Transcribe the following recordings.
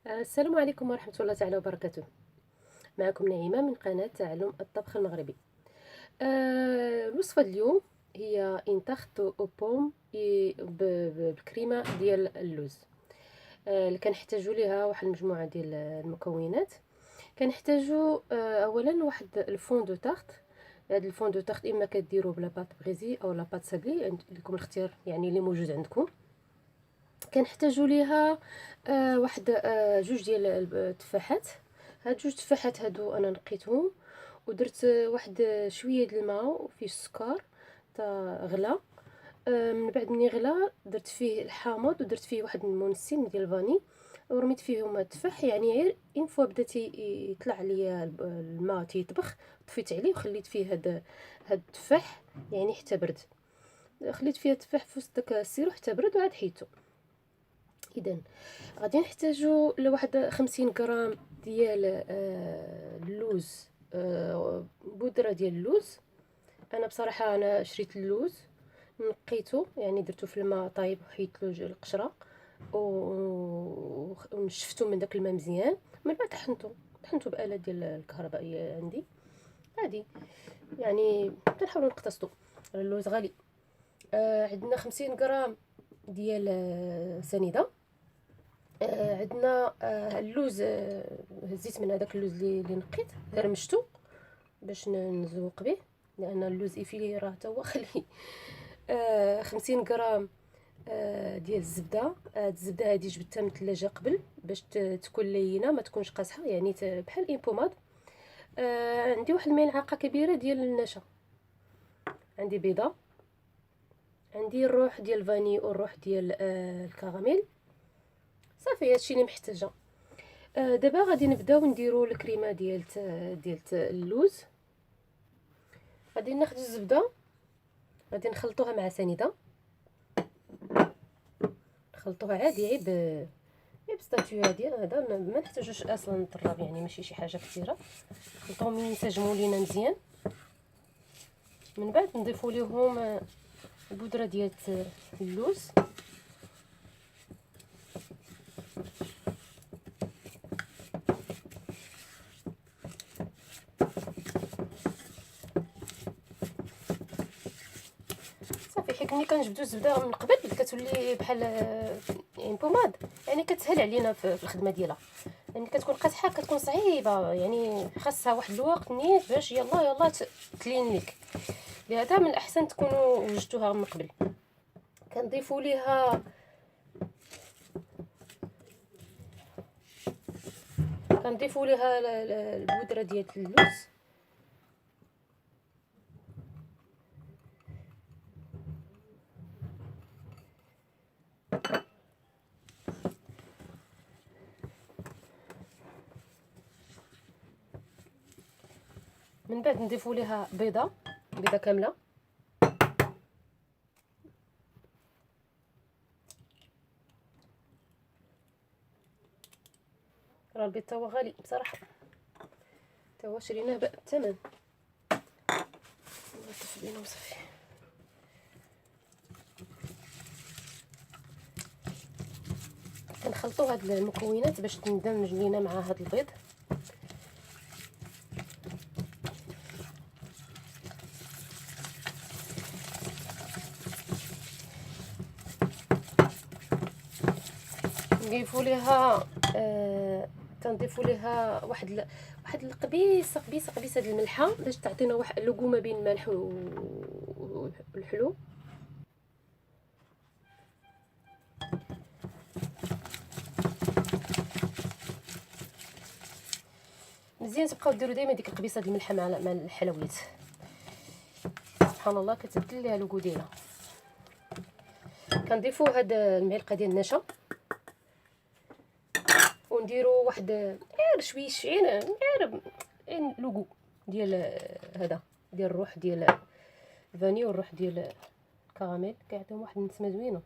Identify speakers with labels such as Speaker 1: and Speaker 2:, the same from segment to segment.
Speaker 1: السلام عليكم ورحمة الله تعالى وبركاته. معكم نعيمة من قناة تعلم الطبخ المغربي. الوصفة اليوم هي ان تارت او بوم بالكريمة ديال اللوز. اللي كنحتاجو ليها واحد المجموعة ديال المكونات. كنحتاجو اولا واحد الفون دو تارت. هاد الفون دو تارت اما كديروا بلا بات بريزي او لا بات سابلي، لكم الاختيار يعني اللي موجود عندكم. كنحتاجو ليها واحد جوج ديال التفاحات. هاد جوج تفاحات هادو انا نقيتهم ودرت واحد شويه ديال الماء وفيه السكر تا غلا. من بعد ملي غلا درت فيه الحامض ودرت فيه واحد المنسم ديال الفاني ورميت فيهم التفاح، يعني غير اون فوا بدا يطلع ليا الماء تيطبخ طفيت عليه وخليت فيه هاد التفاح يعني حتى برد. خليت فيه التفاح في وسط داك السيرو حتى برد وعاد حيدته. اذا غادي نحتاجو لواحد 50 غرام ديال اللوز، بودره ديال اللوز. انا بصراحه انا شريت اللوز نقيته، يعني درته في الماء طايب وحيدت له القشره ونشفتو من داك الماء مزيان. من بعد طحنته بآلة ديال الكهربائيه عندي عادي، يعني كنحاولوا نقتصدوا. اللوز غالي. عندنا 50 غرام ديال سنيده. عندنا اللوز. هزيت من هذاك اللوز اللي نقيت رمشته باش نزوق به، لان اللوز ايفيلي راه تا هو خليه. 50 غرام ديال الزبده. الزبده هذه جبتها من الثلاجه قبل باش تكون لينه ما تكونش قاصحه، يعني بحال اين بوماد. عندي واحد الملعقه كبيره ديال النشا. عندي بيضه. عندي الروح ديال الفاني والروح ديال الكراميل. صافي هادشي اللي محتاجه. دابا غادي نبداو نديرو الكريمه ديال اللوز. غادي ناخذ الزبده، غادي نخلطوها مع سنيده، نخلطوها عادي غير بستاتيو هادي. هذا ما نحتاجوش اصلا نطراب، يعني ماشي شي حاجه كثيره. نخلطوهم ينسجموا لينا مزيان. من بعد نضيفوا ليهم البودره ديال اللوز. صافي حيت ملي كنجبدو الزبده من قبل كتولي بحال يعني بوماد، يعني كتسهل علينا في الخدمه ديالها. يعني كتكون قاصحه كتكون صعيبه، يعني خاصها واحد الوقت نيت باش يلا يلا تلين ليك. لهذا من الاحسن تكونوا وجدتوها من قبل. كنضيفوا ليها البودره ديال اللوز. من بعد نضيفوا ليها بيضه كامله. راه البيض تا هو غالي بصراحه، تا هو شريناه بالثمن. نطف بينه وصافي. كنخلطوا هاد المكونات باش تندمج لينا مع هاد البيض. نضيفوا ليها تنضيفوا ليها واحد القبيصه ديال الملحه باش تعطينا واحد اللقومه بين الملح والحلو. مزيان تبقاو ديروا دائما ديك القبيصه ديال الملحه مع الحلويات. سبحان الله كتبدل ليها لوغو ديالها. كنضيفوا هاد المعلقه ديال النشا ونديروا واحد غير شويه غير لوغو ديال هذا ديال الروح ديال الفاني والروح ديال الكراميل. كيعطيهم واحد النسمه زوينه.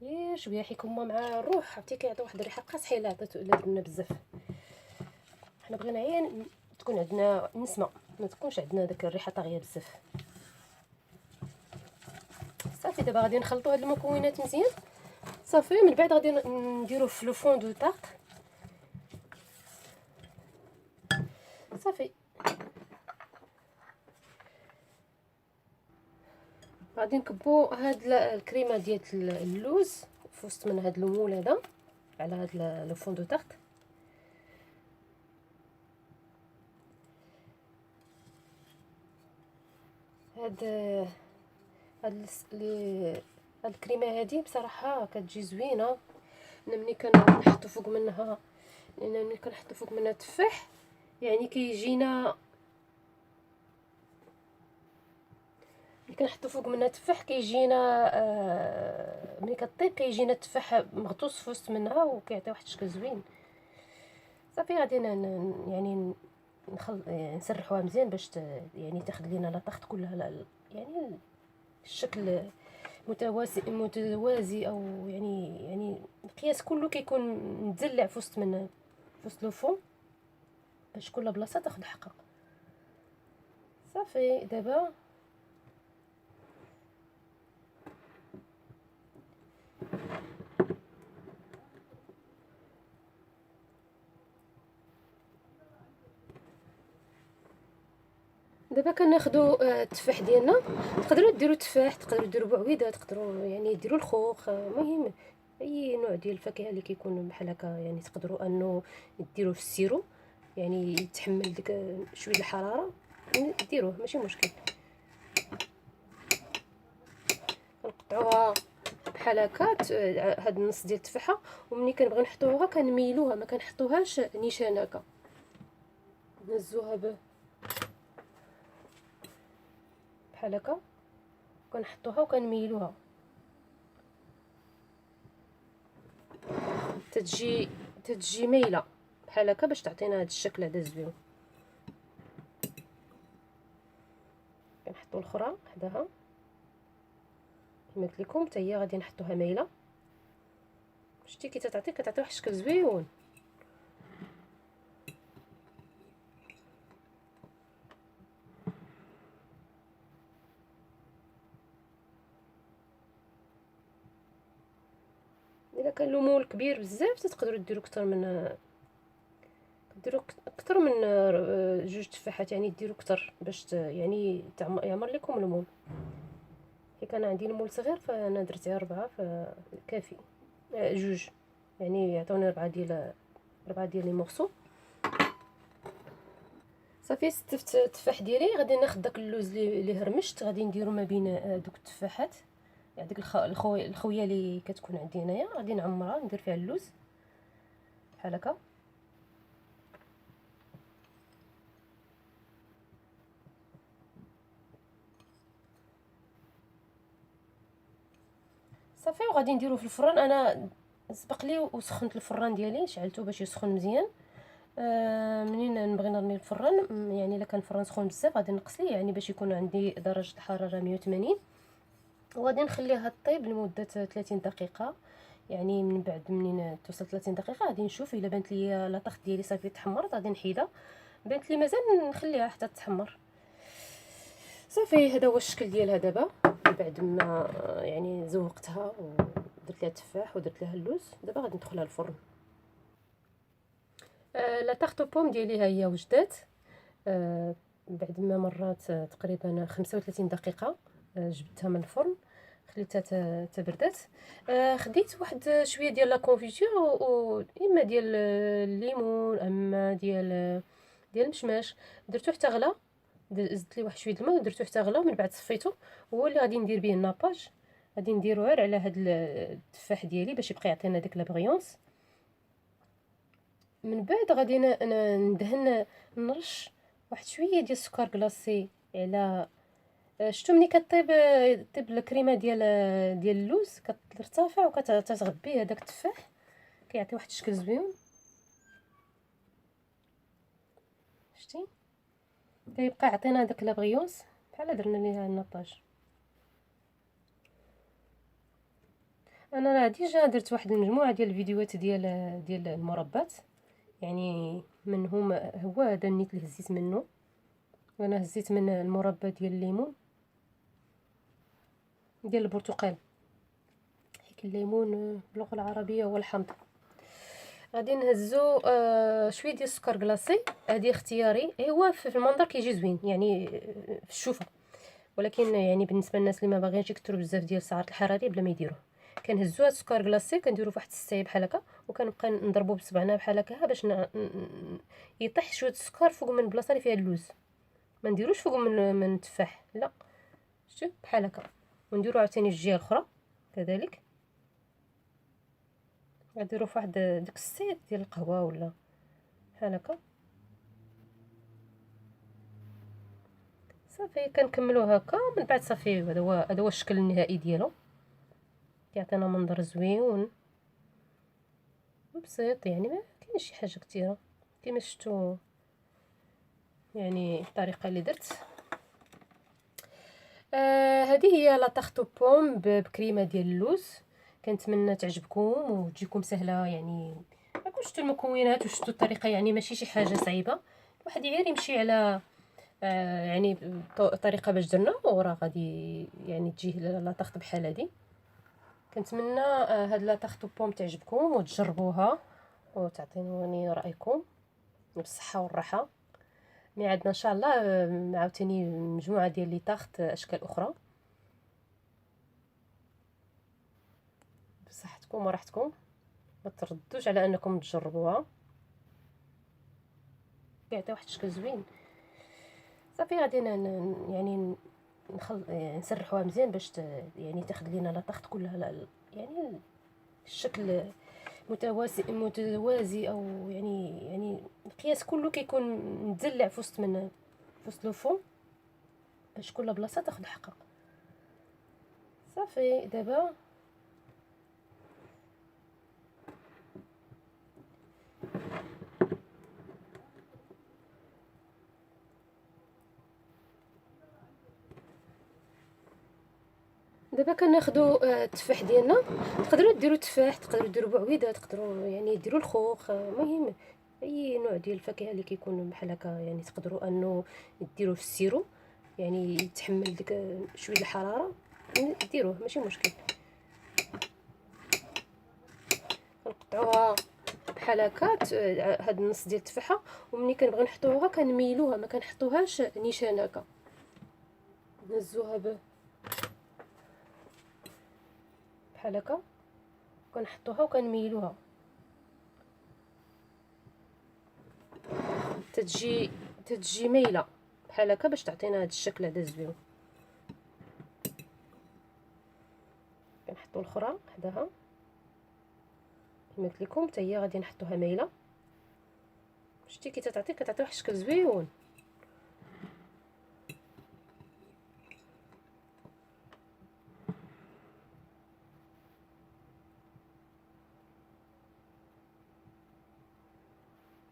Speaker 1: غير شويه حيكون مع الروح عرفتي كيعطي واحد الريحه قاصحه الا درنا بزاف. حنا بغينا غير تكون عندنا نسمه، ما تكونش عندنا داك الريحه طاغيه بزاف. صافي دابا غادي نخلطوا هاد المكونات مزيان صافي. من بعد غادي نديروه في لو فون دو طارت. صافي غادي نكبو هاد الكريمه ديال اللوز في وسط من هاد المول هذا على هاد لو فون دو طارت. هاد الكريمه هذه بصراحه كتجي زوينه. انا ملي كنحطو فوق منها، لان ملي كنحطو فوق منها تفاح يعني كيجينا، ملي كنحطو فوق منها تفاح كيجينا ملي كطيب كيجينا التفاح مغطوس في وسط منها وكيعطي واحد الشكل زوين. صافي غادي يعني نسرحوها مزيان باش يعني تاخذ لينا لا طاخت كلها يعني الشكل متوازي، او يعني القياس كله كيكون مدلع في وسط من في وسط لو فون باش كل بلاصه تاخذ حقها. صافي دابا كناخذوا التفاح ديالنا. تقدروا ديروا تفاح، تقدروا ديروا بعويده، تقدروا يعني ديروا الخوخ، المهم اي نوع ديال الفاكهه اللي كيكون بحال هكا يعني تقدروا انه ديروه في السيرو، يعني يتحمل ديك شويه الحراره، ديروه ماشي مشكل. كنقطعوها بحال هكا هاد النص ديال التفاحه، ومني كنبغي نحطوها كنميلوها، ما كنحطوهاش نيشان هكا، نهزوها بحال هكا كنحطوها وكنميلوها تتجي مايله بحال هكا باش تعطينا هذا الشكل هذا زوين. كنحطوا الاخرى حداها كما قلت لكم، حتى هي غادي نحطوها مايله. شتي كي كتعطي واحد الشكل زوين. الا كان المول كبير بزاف تقدروا ديروا اكثر من جوج تفاحات، يعني ديروا اكثر باش يعني يعمر لكم المول. كي كان عندي المول صغير فانا درت 4 فكافي، جوج يعني يعطوني 4 ديال لي مورسو. صافي ستفت التفاح ديالي. غادي ناخذ داك اللوز اللي هرمشت، غادي نديرو ما بين دوك التفاحات، يعني ديك الخويه اللي كتكون عندي هنايا غادي نعمرها، ندير فيها اللوز بحال هكا. صافي وغادي نديروه في الفران. انا سبق لي وسخنت الفران ديالي، شعلته باش يسخن مزيان. منين نبغي نرمي الفران، يعني الا كان الفران سخون بزاف غادي نقص ليه، يعني باش يكون عندي درجه الحراره 180، وغادي نخليها طيب لمده 30 دقيقه. يعني من بعد منين توصل 30 دقيقه غادي نشوف الا بانت لي لا طاخت ديالي صافي تحمرت غادي نحيدها، بانت لي مازال نخليها حتى تحمر. صافي هذا هو الشكل ديالها دابا بعد ما يعني زوقتها ودرت لها التفاح ودرت لها اللوز. دابا غادي ندخلها الفرن. لا تارت بوم ديالي ها هي وجدات بعد ما مرات تقريبا 35 دقيقه. جبتها من الفرن خليتها تبردات. خديت واحد شويه ديال لا كونفيتور اما ديال الليمون اما ديال المشماش، درتو حتى غلا، زدت لي واحد شويه الماء ودرتو حتى غلا، ومن بعد صفيتو. هو اللي غادي ندير به الناباج، غادي نديرو غير على هاد التفاح ديالي باش يبقى يعطينا ديك لا بريونس. من بعد غادي ندهن نرش واحد شويه ديال السكر كلاصي على شتو ملي كطيب الكريمه ديال اللوز كترتفع وكتغبي هذاك التفاح كيعطي واحد الشكل زوين. شتي كيبقى يعطينا داك لا بريونس بحال درنا ليها النطاج. انا راه ديجا درت واحد المجموعه ديال الفيديوهات ديال المربات، يعني منهم هو هذا النيت اللي هزيت منه. وانا هزيت من المربى ديال الليمون ديال البرتقال، الليمون باللغه العربيه هو الحمض. غادي نهزو شويه ديال السكر كلاصي، هذه اختياري، هو في المنظر كيجي زوين يعني في الشوفه، ولكن يعني بالنسبه للناس اللي ما باغيينش يكثروا بزاف ديال السعرات الحراريه بلا ما يديروه. كنهزو هاد السكر كلاصي كنديرو فواحد السايب بحال هكا، وكنبقى نضربو بصبعنا بحال هكا باش يطيح شويه السكر فوق من البلاصه اللي فيها اللوز، ما نديروش فوق من التفاح، لا شتي بحال هكا. ونديرو عاوتاني الجهه الاخرى كذلك، غنديرو فواحد ديك السيط ديال القهوه ولا بحال هكا صافي. كنكملو هكا من بعد صافي. هذا هو الشكل النهائي ديالو، كيعطينا منظر زويون بسيط، يعني ما كاينش شي حاجه كثيره كما شفتوا يعني الطريقه اللي درت. هذه هي لا طارت بوم بكريمه ديال اللوز. كنتمنى تعجبكم وتجيكم سهله، يعني راكم شفتوا المكونات وشفتوا الطريقه، يعني ماشي شي حاجه صعيبه، الواحد غير يمشي على يعني طريقه باش درنا وراه غادي يعني تجي لا طارت بحال هذه. كنتمنى هاد لا طارت بوم تعجبكم وتجربوها وتعطيوني رايكم بالصحه والراحه. مي عندنا ان شاء الله عاوتاني مجموعه ديال لي طارت اشكال اخرى. بصحتكم وراحتكم، ما تردوش على انكم تجربوها، كيعطي واحد الشكل زوين. صافي غادي يعني نسرحوها مزيان باش يعني تاخذ لينا لا طارت كلها يعني الشكل متوازي او يعني القياس كله كيكون متزلع في وسط لو فون باش كل بلاصه تاخذ حقها. صافي دابا كناخدو التفاح ديالنا. تقدروا ديروا تفاح، تقدروا ديروا بعويده، تقدروا يعني ديروا الخوخ، المهم اي نوع ديال الفاكهه اللي كيكون بحال هكا، يعني تقدروا انه ديروه في السيرو، يعني يتحمل ديك شويه الحراره، ديروه ماشي مشكل. كنقطعوها بحال هكا هاد النص ديال التفاحه، ومني كنبغي نحطوها كنميلوها، ما كنحطوهاش نيشان هكا، نهزوها بحال هكا كنحطوها وكنميلوها تتجي مايله بحال هكا باش تعطينا هذا الشكل هذا زوين. كنحطوا الاخرى حداها كما قلت لكم، حتى هي غادي نحطوها مايله. شتي كي كتعطي واحد الشكل زويون.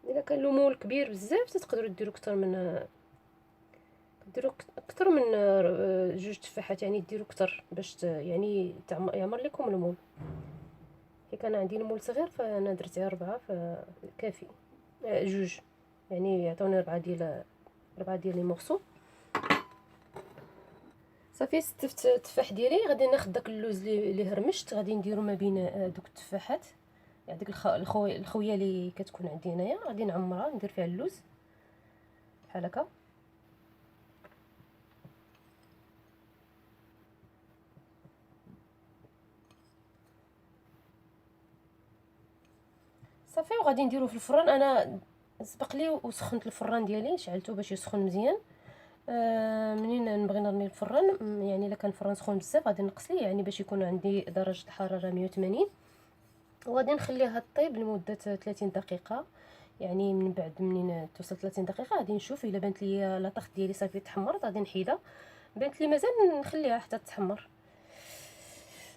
Speaker 1: الا كان المول كبير بزاف تقدروا ديروا اكثر من جوج تفاحات، يعني ديروا اكثر باش يعني يعمر لكم المول. كي كان عندي المول صغير فانا درت 4 فكافي، جوج يعني يعطوني 4 ديال لي مورسو. صافي ستفت التفاح ديالي. غادي ناخذ داك اللوز اللي هرمشت، غادي نديرو ما بين دوك التفاحات، يعني ديك الخويه اللي كتكون عندي هنايا، غادي نعمرها ندير فيها اللوز بحال هكا. صافي وغادي نديرو في الفران. انا سبق لي وسخنت الفران ديالي، شعلته باش يسخن مزيان. منين نبغي نرمي الفران، يعني الا كان الفران سخون بزاف غادي نقص ليه، يعني باش يكون عندي درجه الحراره 180، وغادي نخليها طيب لمده 30 دقيقه. يعني من بعد منين توصل 30 دقيقه غادي نشوف الا بانت لي لا طاخ ديالي صافي تحمرت غادي نحيدها، بانت لي مازال نخليها حتى تحمر.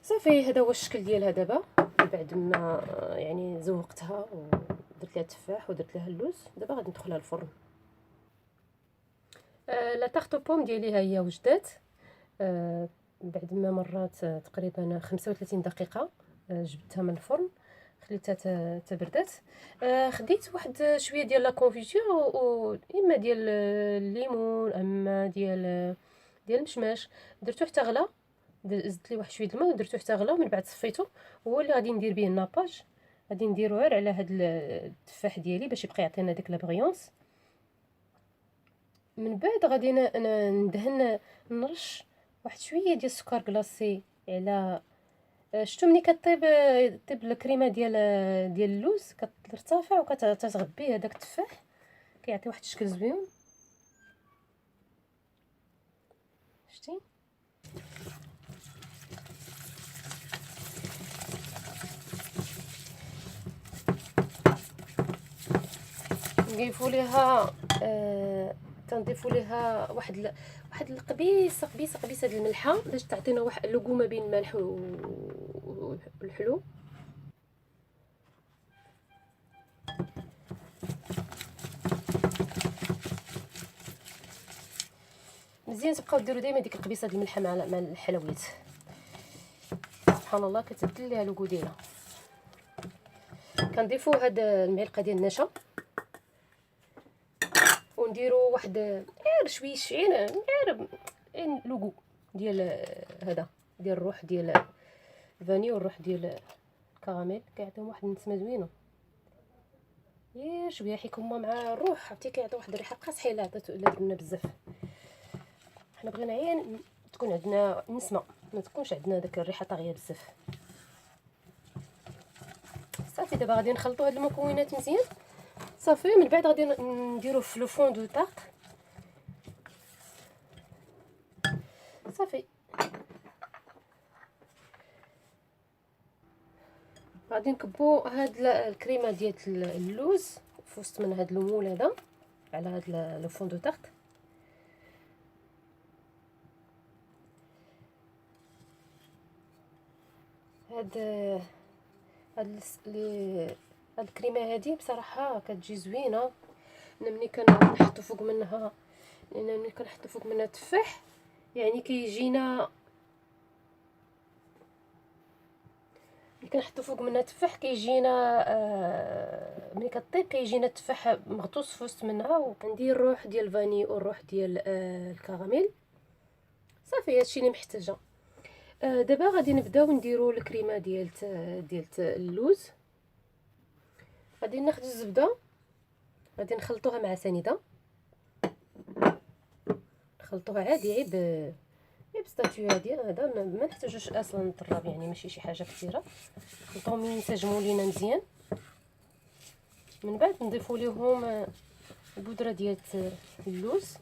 Speaker 1: صافي هذا هو الشكل ديالها دابا بعد ما يعني زوقتها ودرت لها التفاح ودرت لها اللوز. دابا غادي ندخلها الفرن. لا طارت بوم ديالي ها هي وجدات بعد ما مرات تقريبا 35 دقيقه. جبتها من الفرن خليتها تبردات. خديت واحد شويه ديال لا كونفيتور اما ديال الليمون اما ديال المشماش، درتو حتى غلا زدت ليه واحد شويه الماء ودرتو حتى غلا، ومن بعد صفيتو. هو اللي غادي ندير به الناباج، غادي نديرو غير على هاد التفاح ديالي باش يبقى يعطينا ديك لابغيونس. من بعد غادي ندهن، نرش واحد شويه ديال السكر كلاصي على شتو ملي طيب الكريمه ديال اللوز كترتفع وكتغبي هذاك التفاح، كيعطي واحد الشكل زوين. شتي؟ نضيفوا ليها تنضيفوا ليها واحد القبيصه د الملحه باش تعطينا واحد اللقومه بين الملح والحلو. مزيان تبقاو ديروا دائما ديك القبيصه د الملحه مع الحلويات، سبحان الله كتبدل ليها لوغو ديالها. كنضيفوا هاد المعلقه ديال النشا ونديروا واحد غير شويه غير لوغو ديال هذا ديال الروح ديال الفاني والروح ديال الكراميل، كيعطيهم واحد النسمه زوينه. شويه حيكم مع الروح عرفتي كيعطي واحد الريحه قاصحه الا عطيتو الا درنا بزاف. حنا بغينا غير تكون عندنا نسمه، ما تكونش عندنا داك الريحه طاغيه بزاف. صافي دابا غادي نخلطوا هاد المكونات مزيان صافي. من بعد غادي نديروه في لو فون دو طارت صافي. غادي نكبو هاد الكريمه ديال اللوز في وسط من هاد المول هذا على هاد لو فون دو طارت. هاد الكريمه هذه بصراحه كتجي زوينه. ملي كنحطوا فوق منها، لان ملي كنحطوا فوق منها التفاح يعني كيجينا، ملي كنحطوا فوق منها التفاح كيجينا ملي كطيب كيجينا التفاح مغطوس في وسط منها. وندير الروح ديال الفاني والروح ديال الكراميل صافي. هادشي اللي محتاجه. دابا غادي نبداو نديروا الكريمه ديال اللوز. غادي ناخذ الزبده، غادي نخلطوها مع سنيده، نخلطوها عادي غير بستاتيو هادي. هذا ما نحتاجوش اصلا نطراب، يعني ماشي شي حاجه كثيره. نخلطوهم ينسجموا لينا مزيان. من بعد نضيفوا ليهم البودره ديال اللوز،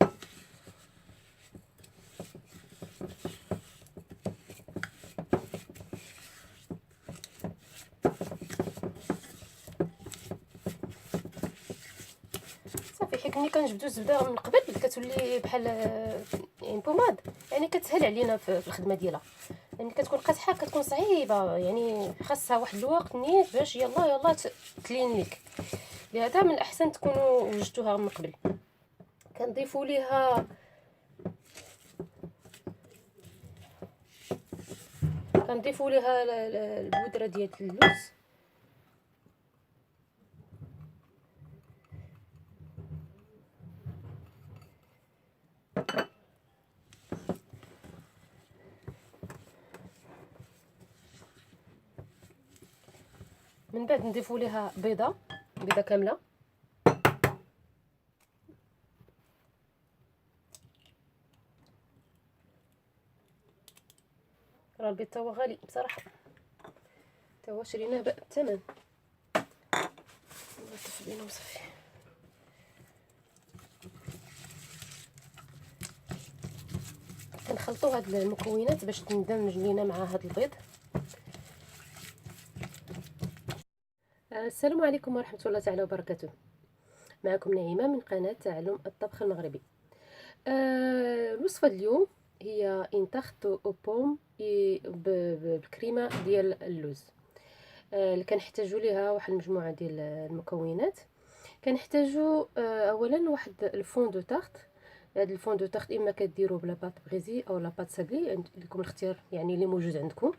Speaker 1: صافي. حيت ملي كنجبدو الزبده من قبل كتولي بحال يعني بوماد، يعني كتسهل علينا في الخدمه ديالها. يعني كتكون قاصحه كتكون صعيبه، يعني خاصها واحد الوقت نيت باش يلا تلين ليك. لهذا من الاحسن تكونوا وجدتوها من قبل. كنضيفوا ليها البودره ديال اللوز، من بعد نضيفوا ليها بيضه كامله. راه البيض تا هو غالي بصراحه، تا هو شريناه بالثمن. نطفي بينه وصافي. كنخلطوا هاد المكونات باش تندمج لينا مع هاد البيض. السلام عليكم ورحمه الله تعالى وبركاته. معكم نعيمه من قناه تعلم الطبخ المغربي. الوصفه اليوم هي ان تارت او بوم بالكريمه ديال اللوز. اللي كنحتاجوا ليها واحد المجموعه ديال المكونات. كنحتاجوا اولا واحد الفون دو تارت. هذا الفون دو تارت اما كديروه بلا بات بريزي او لا بات سابلي، لكم الاختيار يعني اللي موجود عندكم.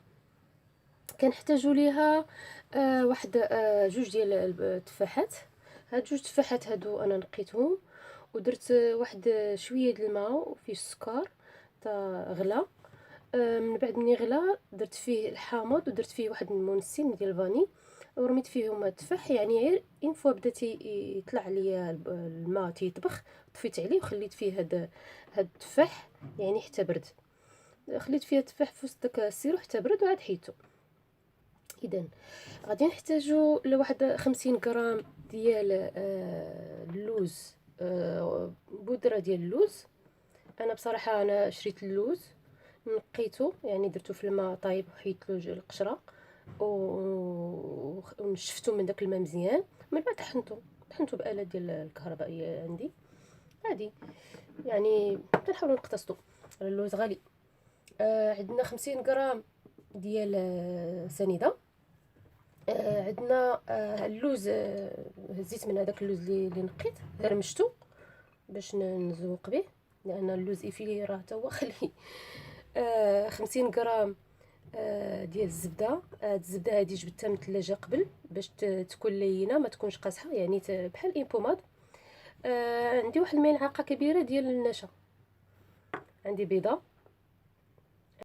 Speaker 1: كنحتاجوا ليها واحد جوج ديال التفاحات. هاد جوج تفاحات هادو انا نقيتهم ودرت واحد شويه د الماء وفيه السكر تا غلا. من بعد ملي غلا درت فيه الحامض ودرت فيه واحد المنسين ديال الفاني ورميت فيهم التفاح. يعني غير اون فوا بدا يطلع ليا الماء تيطبخ، طفيت عليه وخليت فيه هاد التفاح يعني حتى برد. خليت فيه التفاح في وسط داك السيرو حتى برد وعاد حيدته. اذا غادي نحتاجو لواحد 50 غرام ديال اللوز، بودره ديال اللوز. انا بصراحه انا شريت اللوز نقيته، يعني درته في الماء طايب وحيدت له القشره ونشفتو من داك الماء مزيان. من بعد طحنته بآلة ديال الكهربائيه عندي عادي. يعني كنحاولوا نقتصدوا، اللوز غالي. عندنا 50 غرام ديال سنيده. عندنا اللوز، هزيت من هذاك اللوز اللي نقيت رمشتو باش نزوق به، لان اللوز ايفيلي راه تا هو خليه. 50 غرام ديال الزبده. الزبده هذه جبتها من الثلاجه قبل باش تكون لينه ما تكونش قاصحه، يعني بحال اين بوماد. عندي واحد الملعقه كبيره ديال النشا. عندي بيضه